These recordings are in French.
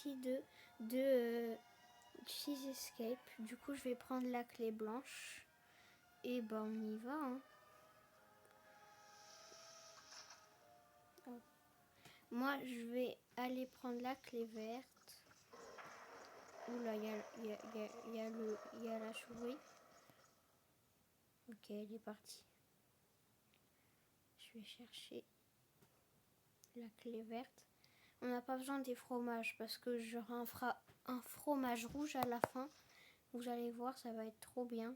partie de 6 escape. Du coup, je vais prendre la clé blanche. Et bah, on y va. Hein. Moi, je vais aller prendre la clé verte. Oula, il y a la souris. Ok, elle est partie. Je vais chercher la clé verte. On n'a pas besoin des fromages parce que j'aurai un fromage rouge à la fin. Vous allez voir, ça va être trop bien.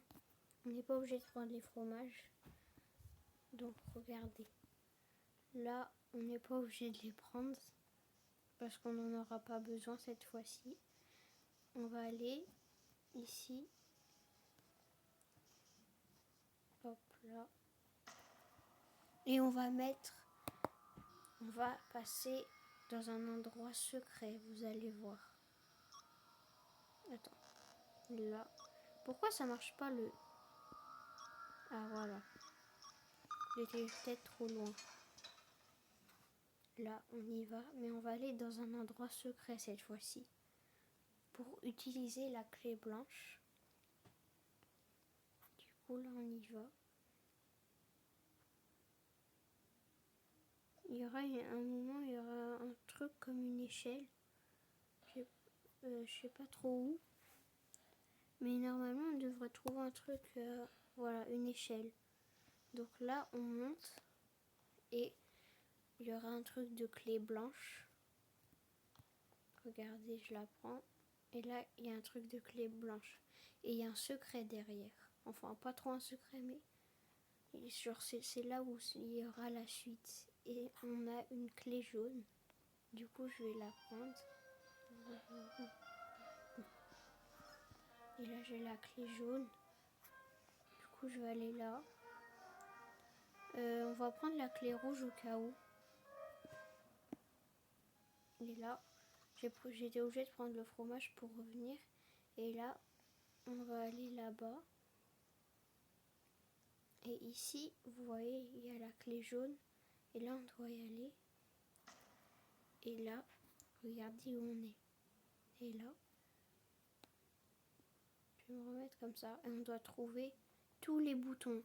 On n'est pas obligé de prendre les fromages. Donc, regardez. Là, on n'est pas obligé de les prendre parce qu'on n'en aura pas besoin cette fois-ci. On va aller ici. Hop là. Et on va passer dans un endroit secret, vous allez voir. Attends. Là. Pourquoi ça marche pas le... Ah voilà. J'étais peut-être trop loin. Là, on y va, mais on va aller dans un endroit secret cette fois-ci. Pour utiliser la clé blanche. Du coup, là, on y va. Il y aura un moment, il y aura un truc comme une échelle. Je sais pas trop où. Mais normalement, on devrait trouver un truc, voilà, une échelle. Donc là, on monte et il y aura un truc de clé blanche. Regardez, je la prends. Et là, il y a un truc de clé blanche. Et il y a un secret derrière. Enfin, pas trop un secret, mais c'est là où il y aura la suite. Et on a une clé jaune. Du coup, je vais la prendre. Et là, j'ai la clé jaune. Du coup, je vais aller là. On va prendre la clé rouge au cas où. Et là, j'étais obligée de prendre le fromage pour revenir. Et là, on va aller là-bas. Et ici, vous voyez, il y a la clé jaune. Et là, on doit y aller. Et là, regardez où on est. Et là, je vais me remettre comme ça. Et on doit trouver tous les boutons.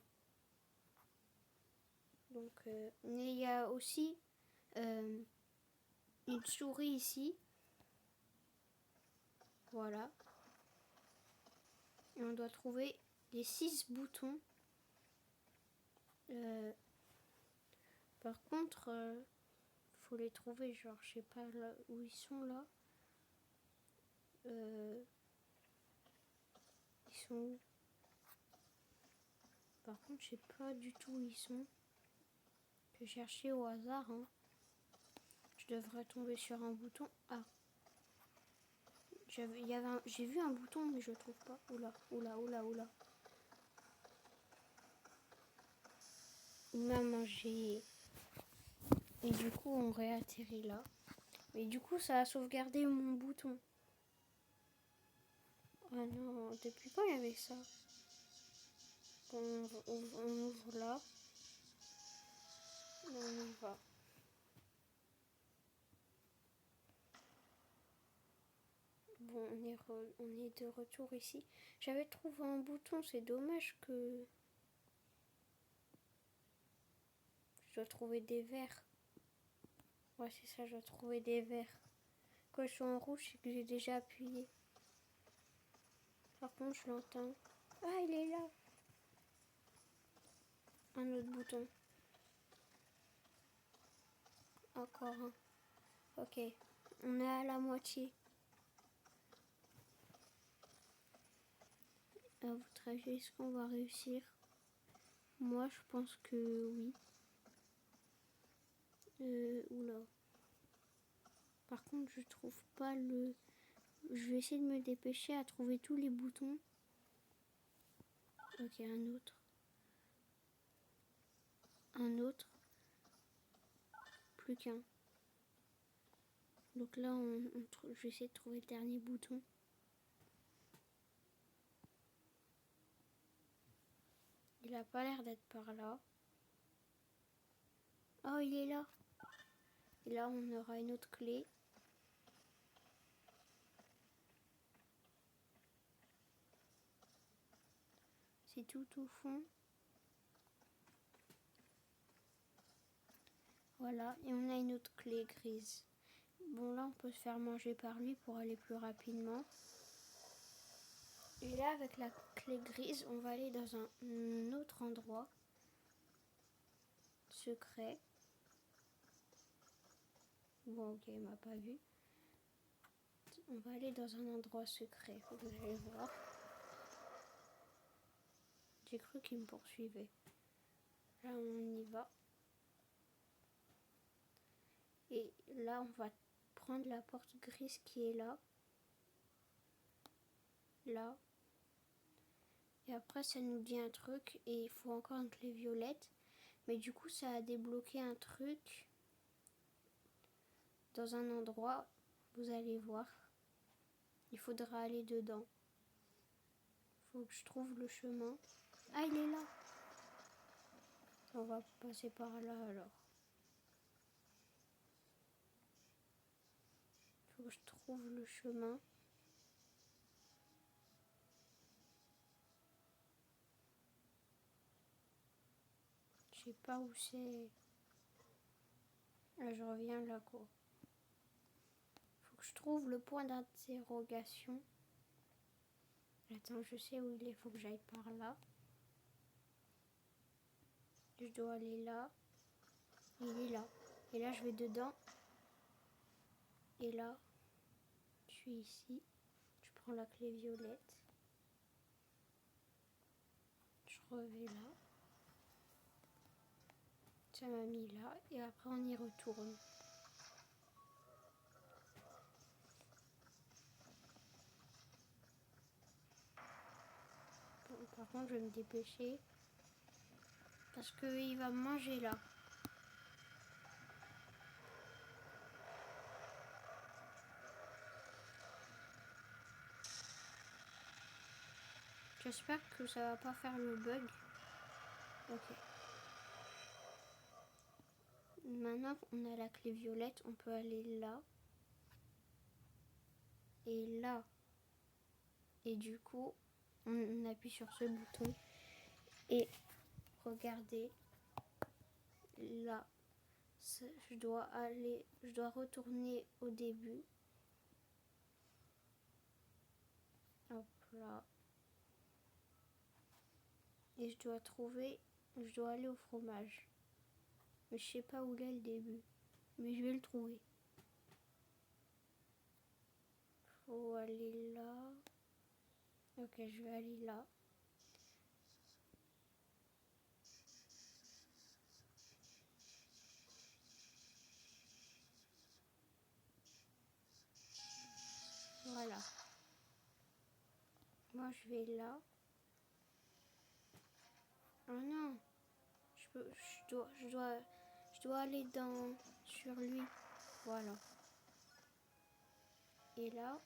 Donc, mais il y a aussi une souris ici. Voilà. Et on doit trouver les 6 boutons. Par contre, faut les trouver, genre, je sais pas là, où ils sont là. Ils sont où? Par contre, je sais pas du tout où ils sont. Je vais chercher au hasard. Hein. Je devrais tomber sur un bouton. Ah. J'ai vu un bouton, mais je le trouve pas. Oula, oula, oula, oula. Il m'a mangé. Et du coup, on réatterrit là. Mais du coup, ça a sauvegardé mon bouton. Ah non, depuis quand il y avait ça? On ouvre là. Et on y va. Bon, on est de retour ici. J'avais trouvé un bouton, c'est dommage que... Je dois trouver des verres. Ouais, c'est ça, je dois trouver des verres. Quand je suis en rouge, c'est que j'ai déjà appuyé. Par contre, je l'entends. Ah, il est là. Un autre bouton. Encore un. Ok, on est à la moitié. À votre avis, est-ce qu'on va réussir? Moi, je pense que oui. Oula. Par contre, je trouve pas le... Je vais essayer de me dépêcher à trouver tous les boutons. Ok, un autre. Un autre. Plus qu'un. Donc là, je vais essayer de trouver le dernier bouton. Il a pas l'air d'être par là. Oh, il est là. Et là, on aura une autre clé. C'est tout au fond. Voilà, et on a une autre clé grise. Bon, là, on peut se faire manger par lui pour aller plus rapidement. Et là, avec la clé grise, on va aller dans un autre endroit secret. Bon, ok, il m'a pas vu. On va aller dans un endroit secret, vous allez voir. J'ai cru qu'il me poursuivait. Là, on y va. Et là, on va prendre la porte grise qui est là. Là. Et après, ça nous dit un truc et il faut encore une clé violette. Mais du coup, ça a débloqué un truc dans un endroit. Vous allez voir. Il faudra aller dedans. Il faut que je trouve le chemin. Ah, il est là. On va passer par là alors. Il faut que je trouve le chemin. Je sais pas où c'est. Là, je reviens là, quoi. Faut que je trouve le point d'interrogation. Attends, je sais où il est. Faut que j'aille par là. Je dois aller là. Il est là. Et là, je vais dedans. Et là, je suis ici. Je prends la clé violette. Je reviens là. Ça m'a mis là. Et après, on y retourne. Bon, par contre, je vais me dépêcher. Parce qu'il va me manger là. J'espère que ça va pas faire le bug. Ok. Maintenant on a la clé violette, on peut aller là. Et là. Et du coup, on appuie sur ce bouton. Et regardez. Là. Je dois retourner au début. Hop là. Et je dois aller au fromage. Mais je sais pas où est le début. Mais je vais le trouver. Faut aller là. Ok, je vais aller là. Voilà. Moi, je vais là. Oh non. Je dois aller sur lui. Voilà. Et là,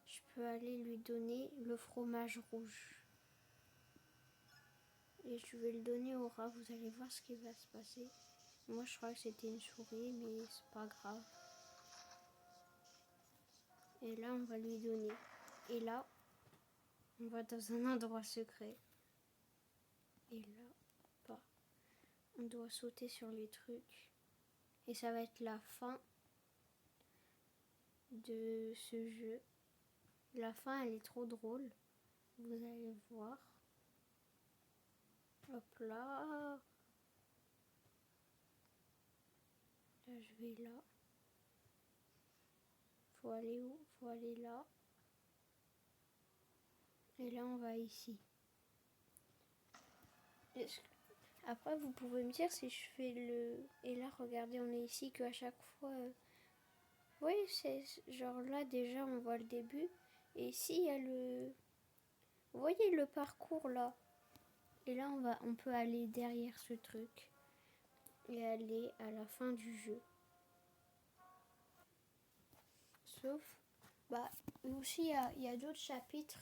je peux aller lui donner le fromage rouge. Et je vais le donner au rat. Vous allez voir ce qui va se passer. Moi, je crois que c'était une souris, mais c'est pas grave. Et là, on va lui donner. Et là, on va dans un endroit secret. Et là, bah, on doit sauter sur les trucs. Et ça va être la fin de ce jeu. La fin, elle est trop drôle. Vous allez voir. Hop là. Là, je vais là. Faut aller où? Faut aller là. Et là, on va ici. Après, vous pouvez me dire si je fais le... Et là, regardez, on est ici qu'à chaque fois... Oui, c'est genre là, déjà, on voit le début. Et ici, il y a le... Vous voyez le parcours, là? Et là, on peut aller derrière ce truc. Et aller à la fin du jeu. Sauf... Bah, aussi, il y a d'autres chapitres.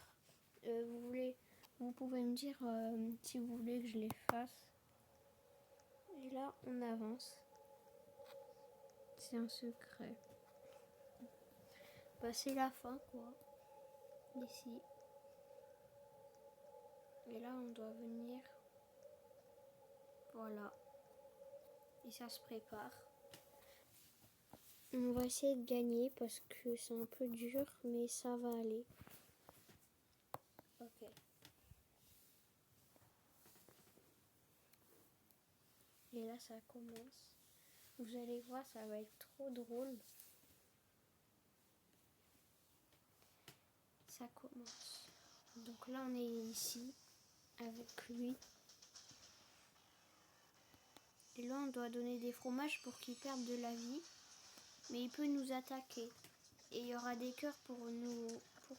Vous pouvez me dire si vous voulez que je les fasse. Et là, on avance. C'est un secret. Bah, c'est la fin, quoi. Ici. Et là, on doit venir. Voilà. Et ça se prépare. On va essayer de gagner parce que c'est un peu dur, mais ça va aller. Ok. Et là, ça commence. Vous allez voir, ça va être trop drôle. Ça commence. Donc là, on est ici avec lui. Et là, on doit donner des fromages pour qu'il perde de la vie. Mais il peut nous attaquer. Et il y aura des cœurs pour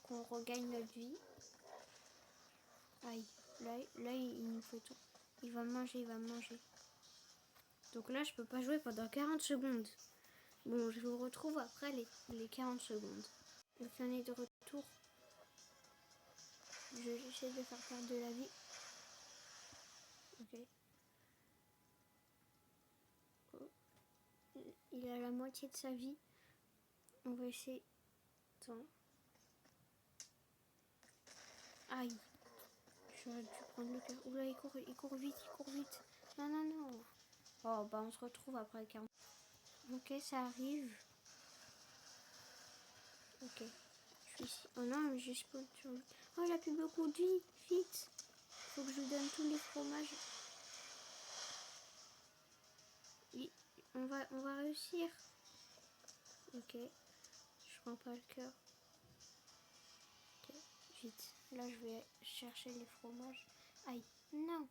qu'on regagne notre vie. Aïe, là il nous fait tout. Il va manger, il va manger. Donc là, je peux pas jouer pendant 40 secondes. Bon, je vous retrouve après les 40 secondes. Donc on est de retour. J'essaie de faire perdre de la vie. Ok. Oh. Il a la moitié de sa vie. On va essayer. Attends. Aïe. J'aurais dû prendre le cœur. Oula, il court vite, il court vite. Non, non, non. Oh, bah on se retrouve après 40. Ok, ça arrive. Ok. Je suis ici. Oh non, mais j'ai spawn sur lui. Oh, il a plus beaucoup de vie. Vite. Faut que je lui donne tous les fromages. On va réussir. Ok. Je prends pas le cœur. Ok. Vite. Là, je vais chercher les fromages. Aïe. Non.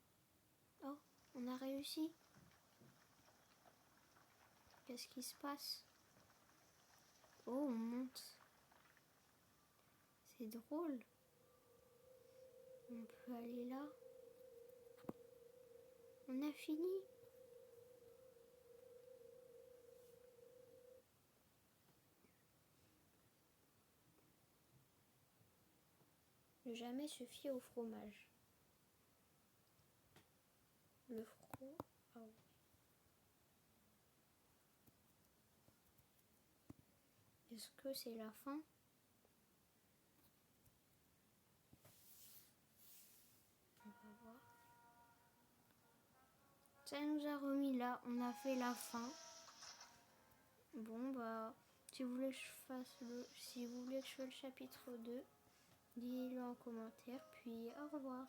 Oh, on a réussi. Qu'est-ce qui se passe? Oh, on monte. C'est drôle. On peut aller là. On a fini. Ne jamais se fier au fromage. Le fromage. Ah oui. Est-ce que c'est la fin? On va voir. Ça nous a remis là. On a fait la fin. Bon bah, si vous voulez que je fasse si vous voulez que je fasse le chapitre 2, dites-le en commentaire. Puis au revoir.